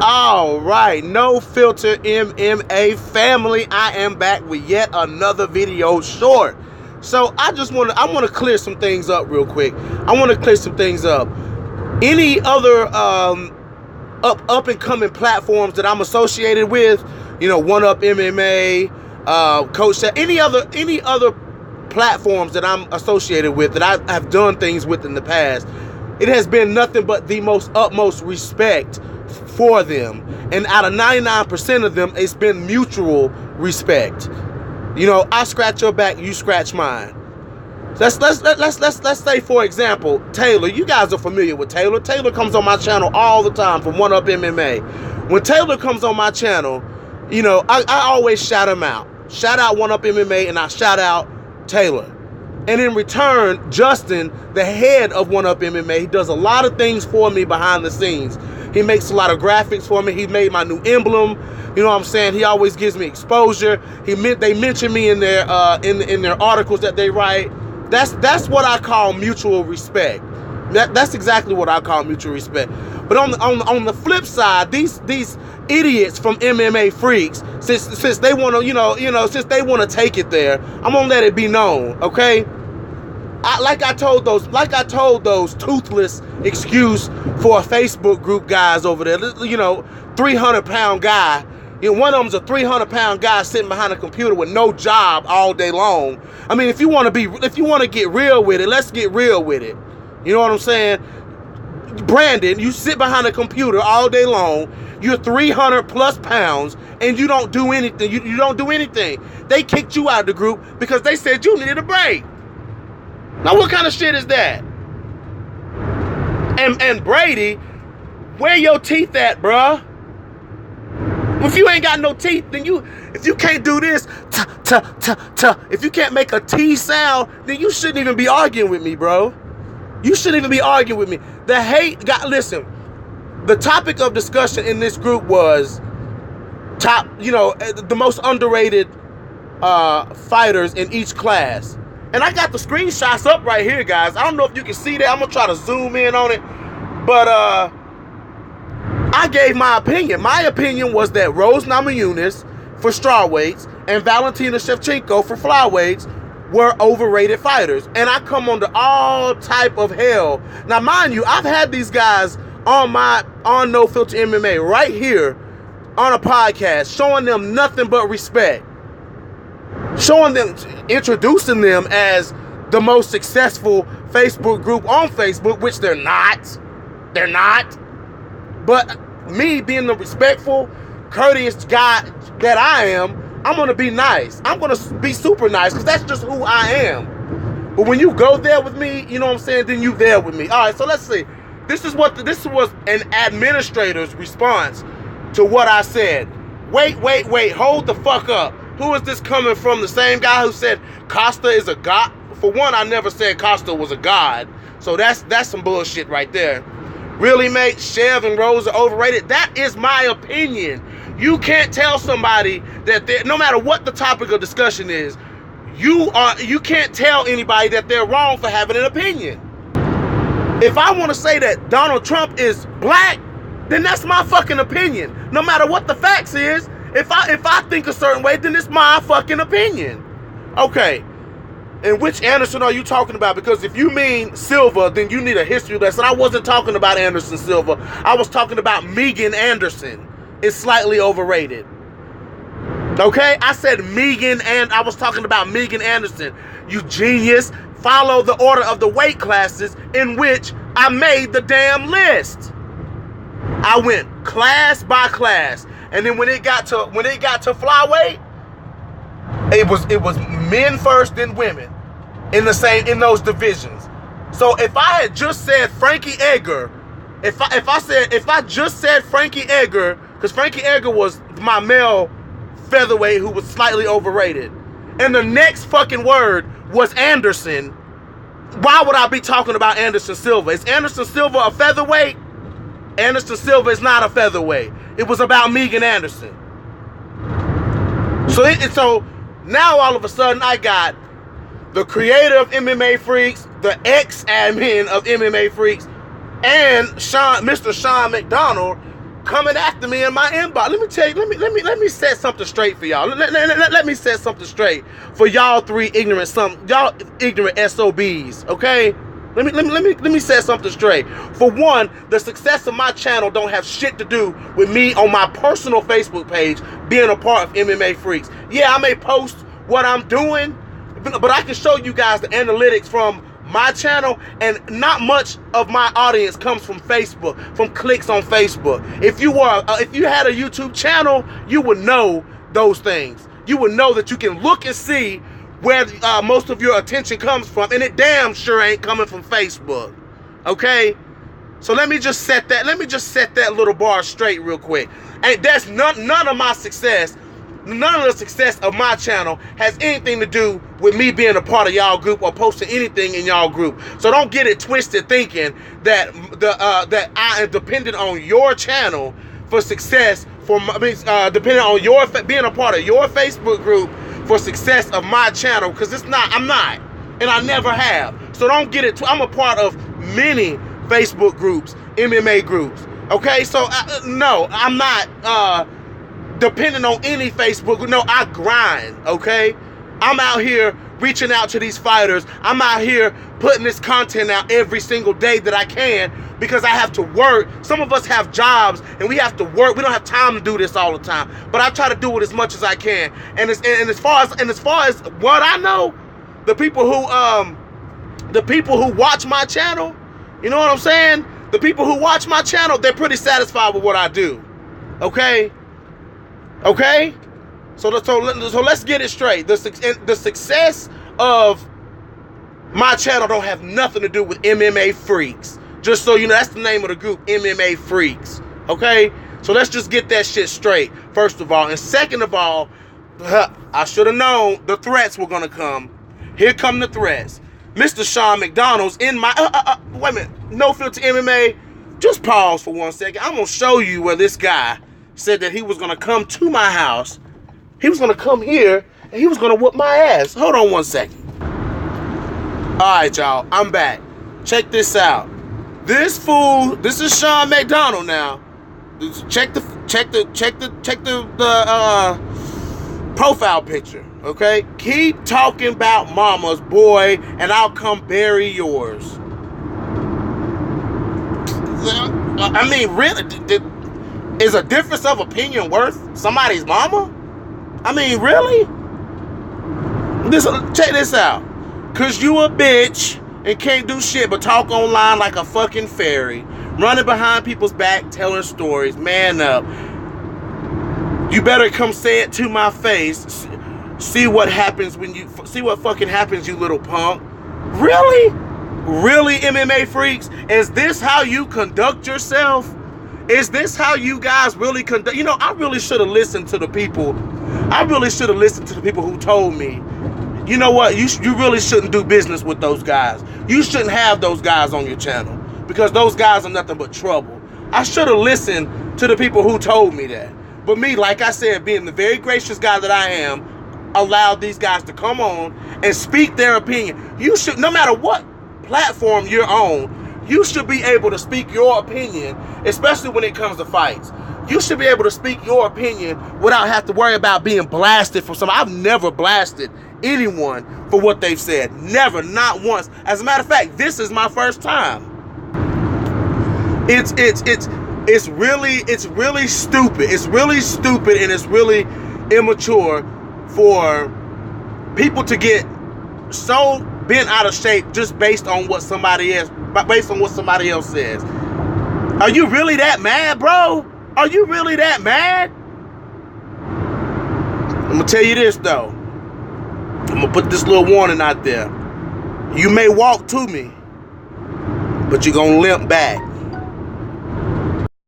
All right, no filter MMA family. I am back with yet another video short. So I want to clear some things up real quick. I want to clear some things up. Any other up and coming platforms that I'm associated with, you know, One Up MMA, Coach, any other platforms that I'm associated with that I have done things with in the past, it has been nothing but the utmost respect for them, and out of 99% of them, it's been mutual respect. You know, I scratch your back, you scratch mine. Let's say, for example, Taylor. You guys are familiar with Taylor. Taylor comes on my channel all the time from One Up MMA. When Taylor comes on my channel, you know, I always shout him out. Shout out One Up MMA, and I shout out Taylor. And in return, Justin, the head of One Up MMA, he does a lot of things for me behind the scenes. He makes a lot of graphics for me. He made my new emblem. You know what I'm saying? He always gives me exposure. They mention me in their in their articles that they write. That's what I call mutual respect. That's exactly what I call mutual respect. But on the flip side, these idiots from MMA Freaks, since they want to since they want to take it there, I'm gonna let it be known, okay? Like I told those toothless excuse for a Facebook group guys over there, you know, 300-pound guy. You know, one of them's a 300-pound guy sitting behind a computer with no job all day long. I mean, if you want to get real with it, let's get real with it. You know what I'm saying? Brandon, you sit behind a computer all day long. You're 300 plus pounds, and you don't do anything. You don't do anything. They kicked you out of the group because they said you needed a break. Now, what kind of shit is that? And Brady, where your teeth at, bruh? If you ain't got no teeth, then if you can't do this, if you can't make a T sound, then you shouldn't even be arguing with me, bro. You shouldn't even be arguing with me. Listen, the topic of discussion in this group was the most underrated fighters in each class. And I got the screenshots up right here, guys. I don't know if you can see that. I'm going to try to zoom in on it. But I gave my opinion. My opinion was that Rose Namajunas for strawweights and Valentina Shevchenko for flyweights were overrated fighters. And I come under all type of hell. Now, mind you, I've had these guys on No Filter MMA right here on a podcast, showing them nothing but respect. Introducing them as the most successful Facebook group on Facebook, which they're not. They're not. But me being the respectful, courteous guy that I am, I'm going to be nice. I'm going to be super nice because that's just who I am. But when you go there with me, you know what I'm saying, then you there with me. All right, so let's see. This was an administrator's response to what I said. Wait, hold the fuck up. Who is this coming from? The same guy who said Costa is a god? For one, I never said Costa was a god. So that's some bullshit right there. Really, mate, Chev and Rose are overrated? That is my opinion. You can't tell somebody that no matter what the topic of discussion is, you can't tell anybody that they're wrong for having an opinion. If I want to say that Donald Trump is black, then that's my fucking opinion. No matter what the facts is, if I think a certain way, then it's my fucking opinion. Okay. And which Anderson are you talking about? Because if you mean Silva, then you need a history lesson. I wasn't talking about Anderson Silva. I was talking about Megan Anderson is slightly overrated. Okay? I said Megan, and I was talking about Megan Anderson. You genius. Follow the order of the weight classes in which I made the damn list. I went class by class. And then when it got to flyweight, it was men first, then women in those divisions. So if I had just said Frankie Edgar, if I just said Frankie Edgar, because Frankie Edgar was my male featherweight who was slightly overrated, and the next fucking word was Anderson, why would I be talking about Anderson Silva? Is Anderson Silva a featherweight? Anderson Silva is not a featherweight. It was about Megan Anderson. So now all of a sudden I got the creator of MMA Freaks, the ex-admin of MMA Freaks, and Mr. Sean McDonald coming after me in my inbox. Let me tell you, let me set something straight for y'all. Let me set something straight for y'all ignorant SOBs, okay? Let me set something straight. For one, the success of my channel don't have shit to do with me on my personal Facebook page being a part of MMA Freaks. Yeah, I may post what I'm doing, but I can show you guys the analytics from my channel, and not much of my audience comes from Facebook, from clicks on Facebook. If you had a YouTube channel, you would know those things. You would know that you can look and see where most of your attention comes from, and it damn sure ain't coming from Facebook. Okay? So let me just set that little bar straight real quick. And that's none of my success. None of the success of my channel has anything to do with me being a part of y'all group or posting anything in y'all group. So don't get it twisted thinking that that I am dependent on your channel for success, depending on your being a part of your Facebook group for success of my channel, because it's not. I'm not, and I never have. So don't get it. I'm a part of many Facebook groups, MMA groups. Okay, so no, I'm not depending on any Facebook. No, I grind, okay? I'm out here reaching out to these fighters. I'm out here putting this content out every single day that I can, because I have to work. Some of us have jobs and we have to work. We don't have time to do this all the time. But I try to do it as much as I can. And as far as what I know, the people who watch my channel, you know what I'm saying? The people who watch my channel, they're pretty satisfied with what I do. Okay? Okay, so let's get it straight. The success of my channel don't have nothing to do with MMA Freaks. Just so you know, that's the name of the group, MMA Freaks. Okay, so let's just get that shit straight, first of all. And second of all, I should have known the threats were gonna come. Here come the threats. Mr. Sean McDonald's in my wait a minute, No Filter MMA. Just pause for 1 second. I'm gonna show you where this guy said that he was gonna come to my house. He was gonna come here and he was gonna whoop my ass. Hold on 1 second. Alright, y'all, I'm back. Check this out. This fool, this is Sean McDonald now. Check the profile picture, okay? Keep talking about mama's, boy, and I'll come bury yours. I mean, really? Is a difference of opinion worth somebody's mama? I mean, really? Check this out. Cause you a bitch and can't do shit but talk online like a fucking fairy, running behind people's back, telling stories. Man up. You better come say it to my face. See what happens see what fucking happens, you little punk. Really? Really, MMA Freaks? Is this how you conduct yourself? Is this how you guys really conduct? You know, I really should have listened to the people. I really should have listened to the people who told me, you know what, you really shouldn't do business with those guys. You shouldn't have those guys on your channel, because those guys are nothing but trouble. I should have listened to the people who told me that. But me, like I said, being the very gracious guy that I am, allowed these guys to come on and speak their opinion. You should, no matter what platform you're on, you should be able to speak your opinion, especially when it comes to fights. You should be able to speak your opinion without having to worry about being blasted from somebody. I've never blasted anyone for what they've said. Never, not once. As a matter of fact, this is my first time. It's really stupid. It's really stupid, and it's really immature for people to get so bent out of shape just based on what somebody else says. Are you really that mad, bro? Are you really that mad? I'm gonna tell you this though. I'm gonna put this little warning out there. You may walk to me, but you're gonna limp back.